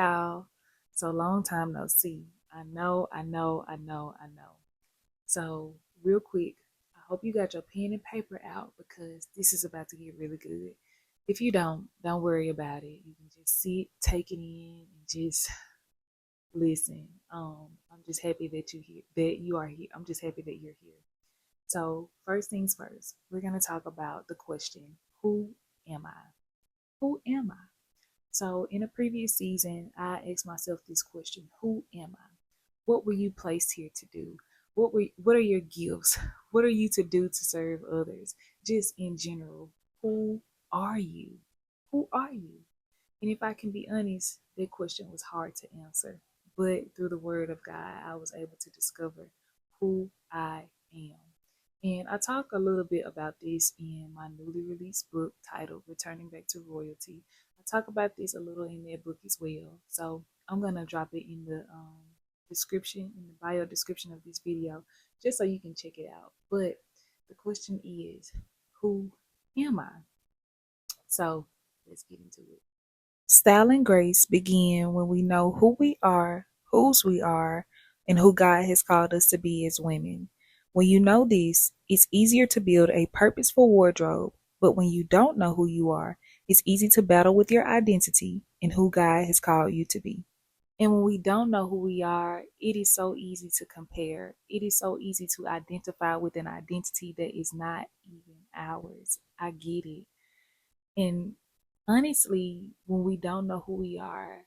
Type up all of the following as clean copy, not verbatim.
y'all. So long time no see. I know. So real quick, I hope you got your pen and paper out because this is about to get really good. If you don't worry about it. You can just sit, take it in, and just listen. I'm just happy that you are here. I'm just happy that you're here. So first things first, we're gonna talk about the question, who am I? Who am I? So, in a previous season, I asked myself this question, who am I? What were you placed here to do? What are your gifts? What are you to do to serve others? Just in general, who are you? Who are you? And if I can be honest, that question was hard to answer. But through the word of God, I was able to discover who I am. And I talk a little bit about this in my newly released book titled Returning Back to Royalty. I talk about this a little in that book as well. So I'm going to drop it in the description, in the bio description of this video, just so you can check it out. But the question is, who am I? So let's get into it. Style and grace begin when we know who we are, whose we are, and who God has called us to be as women. When you know this, it's easier to build a purposeful wardrobe, but when you don't know who you are, it's easy to battle with your identity and who God has called you to be. And when we don't know who we are, it is so easy to compare. It is so easy to identify with an identity that is not even ours. I get it. And honestly, when we don't know who we are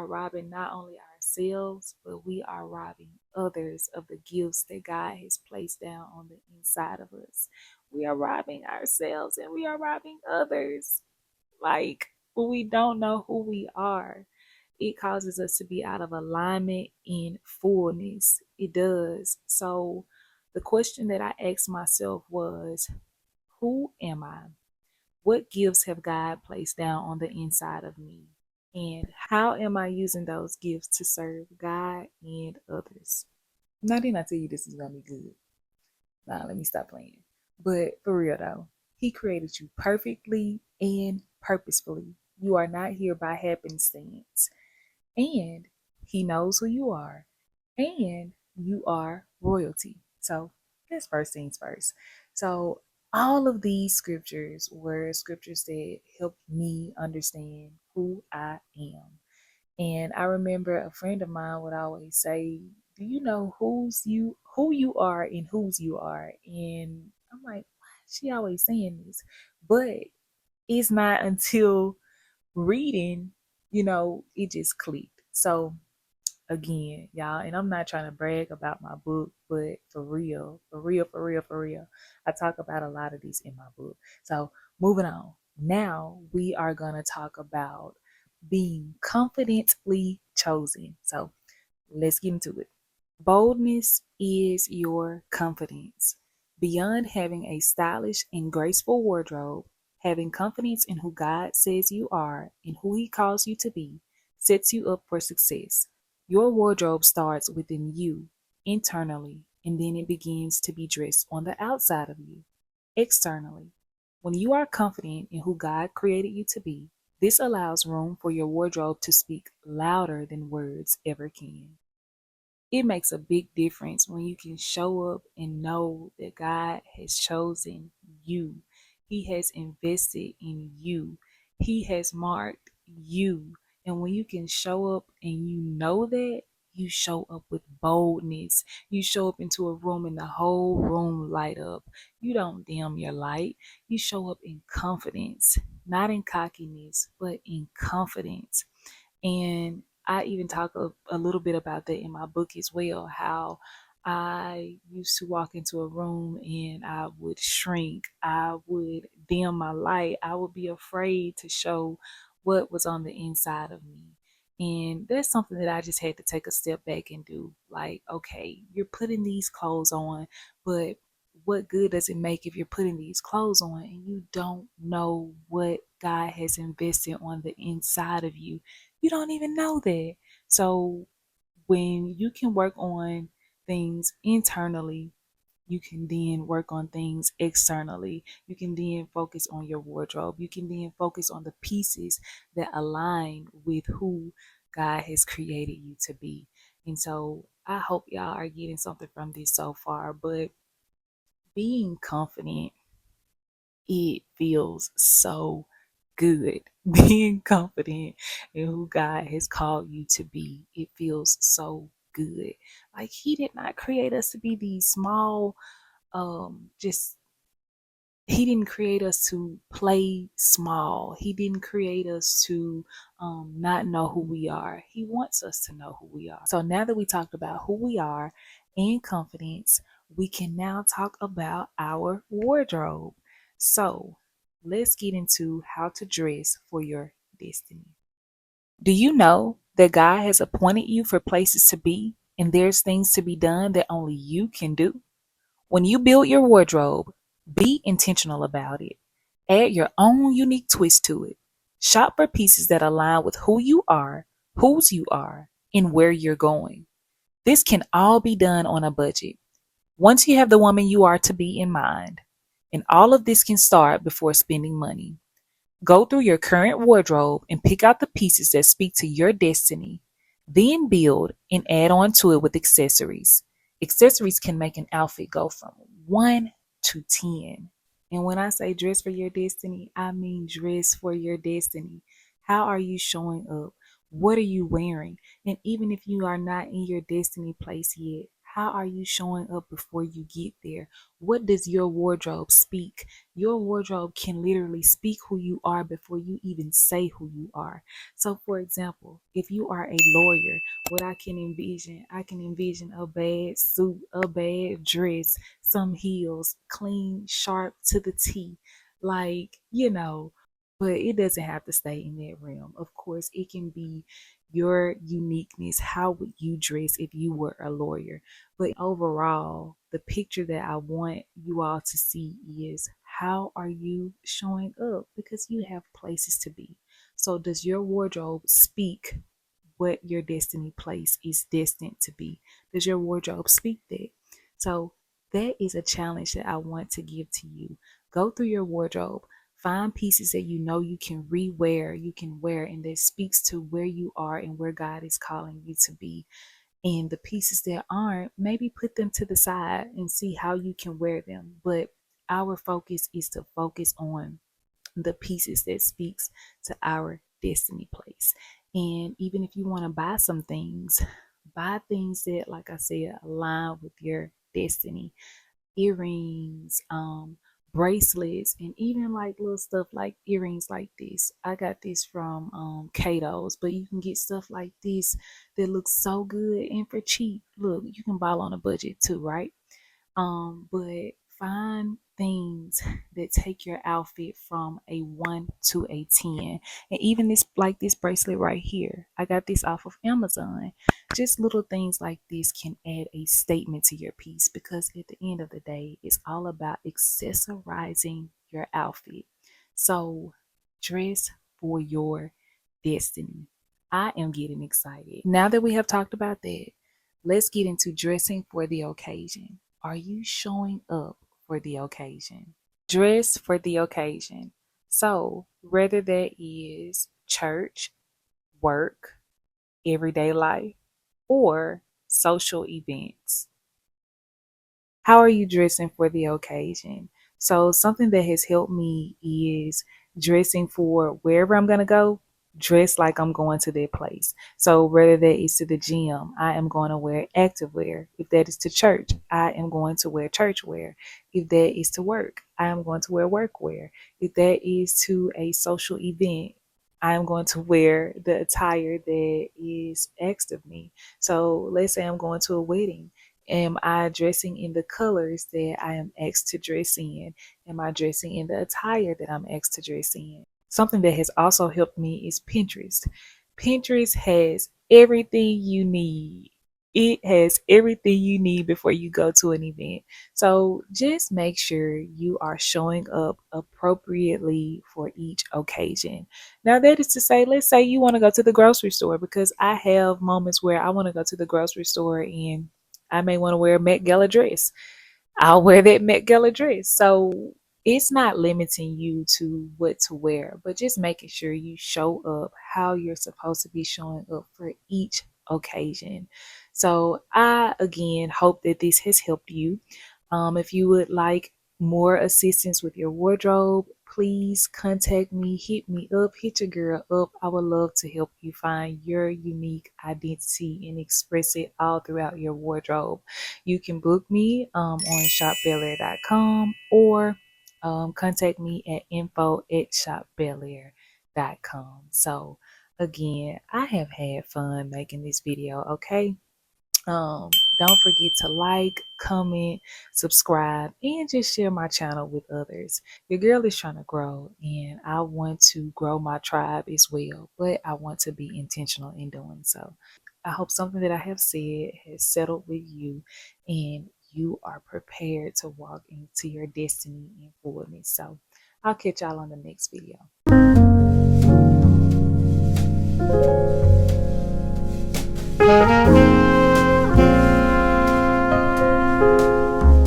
robbing not only ourselves, but we are robbing others of the gifts that God has placed down on the inside of us. We are robbing ourselves and we are robbing others. Like, when we don't know who we are, it causes us to be out of alignment in fullness. It does. So, the question that I asked myself was, who am I? What gifts have God placed down on the inside of me? And how am I using those gifts to serve God and others? Now, didn't I tell you this is going to be good? Nah, let me stop playing. But for real though, He created you perfectly and purposefully. You are not here by happenstance. And He knows who you are. And you are royalty. So that's first things first. So all of these scriptures were scriptures that helped me understand who I am. And I remember a friend of mine would always say, "Do you know who you are and whose you are?" And I'm like, "Why is she always saying this?" But it's not until reading, it just clicked. So again, y'all, and I'm not trying to brag about my book, but for real, I talk about a lot of these in my book. So moving on. Now we are gonna talk about being confidently chosen. So let's get into it. Boldness is your confidence. Beyond having a stylish and graceful wardrobe, having confidence in who God says you are and who He calls you to be sets you up for success. Your wardrobe starts within you, internally, and then it begins to be dressed on the outside of you, externally. When you are confident in who God created you to be, this allows room for your wardrobe to speak louder than words ever can. It makes a big difference when you can show up and know that God has chosen you. He has invested in you. He has marked you. And when you can show up and you know that, you show up with boldness. You show up into a room and the whole room light up. You don't dim your light. You show up in confidence, not in cockiness, but in confidence. And I even talk a little bit about that in my book as well, how I used to walk into a room and I would shrink. I would dim my light. I would be afraid to show what was on the inside of me. And that's something that I just had to take a step back and do. Like, okay, you're putting these clothes on, but what good does it make if you're putting these clothes on and you don't know what God has invested on the inside of you? You don't even know that. So when you can work on things internally, you can then work on things externally. You can then focus on your wardrobe. You can then focus on the pieces that align with who God has created you to be. And so I hope y'all are getting something from this so far. But being confident, it feels so good. Being confident in who God has called you to be, it feels so good. Like He did not create us to be these small, just he didn't create us to play small. He didn't create us to not know who we are. He wants us to know who we are. So now that we talked about who we are and confidence, we can now talk about our wardrobe. So let's get into how to dress for your destiny. Do you know that God has appointed you for places to be, and there's things to be done that only you can do? When you build your wardrobe, be intentional about it. Add your own unique twist to it. Shop for pieces that align with who you are, whose you are, and where you're going. This can all be done on a budget. Once you have the woman you are to be in mind, and all of this can start before spending money. Go through your current wardrobe and pick out the pieces that speak to your destiny. Then build and add on to it with accessories. Accessories can make an outfit go from 1 to 10. And when I say dress for your destiny, I mean dress for your destiny. How are you showing up? What are you wearing? And even if you are not in your destiny place yet, how are you showing up before you get there? What does your wardrobe speak? Your wardrobe can literally speak who you are before you even say who you are. So, for example, if you are a lawyer, what I can envision a bad suit, a bad dress, some heels, clean, sharp to the T. Like, but it doesn't have to stay in that realm. Of course, it can be your uniqueness. How would you dress if you were a lawyer? But overall, the picture that I want you all to see is how are you showing up? Because you have places to be. So, does your wardrobe speak what your destiny place is destined to be? Does your wardrobe speak that? So, that is a challenge that I want to give to you. Go through your wardrobe. Find pieces that you know you can rewear, you can wear, and that speaks to where you are and where God is calling you to be. And the pieces that aren't, maybe put them to the side and see how you can wear them. But our focus is to focus on the pieces that speaks to our destiny place. And even if you want to buy things that, like I said, align with your destiny. Earrings, bracelets, and even like little stuff like earrings like this. I got this from Cato's, but you can get stuff like this that looks so good and for cheap. Look, you can buy on a budget too, right? But find things that take your outfit from a 1 to a 10. And even this bracelet right here, I got this off of Amazon. Just little things like this can add a statement to your piece, because at the end of the day, it's all about accessorizing your outfit. So dress for your destiny. I am getting excited. Now that we have talked about that, let's get into dressing for the occasion. Are you showing up for the occasion? Dress for the occasion. So, whether that is church, work, everyday life, or social events, how are you dressing for the occasion? So, something that has helped me is dressing for wherever I'm going to go, dress like I'm going to that place. So, whether that is to the gym, I am going to wear active wear. If that is to church, I am going to wear church wear. If that is to work, I am going to wear work wear. If that is to a social event, I am going to wear the attire that is asked of me. So, let's say I'm going to a wedding. Am I dressing in the colors that I am asked to dress in? Am I dressing in the attire that I'm asked to dress in? Something that has also helped me is Pinterest. Pinterest has everything you need. It has everything you need before you go to an event. So just make sure you are showing up appropriately for each occasion. Now, that is to say, let's say you want to go to the grocery store, because I have moments where I want to go to the grocery store and I may want to wear a Met Gala dress. I'll wear that Met Gala dress. So it's not limiting you to what to wear, but just making sure you show up how you're supposed to be showing up for each occasion. So I again hope that this has helped you. If you would like more assistance with your wardrobe, please contact me, hit me up, hit your girl up. I would love to help you find your unique identity and express it all throughout your wardrobe. You can book me on shopbellaire.com or contact me at info@shopbellaire.com. So again, I have had fun making this video, okay? Don't forget to like, comment, subscribe, and just share my channel with others. Your girl is trying to grow, and I want to grow my tribe as well, but I want to be intentional in doing so. I hope something that I have said has settled with you and you are prepared to walk into your destiny and fullness. So I'll catch y'all on the next video.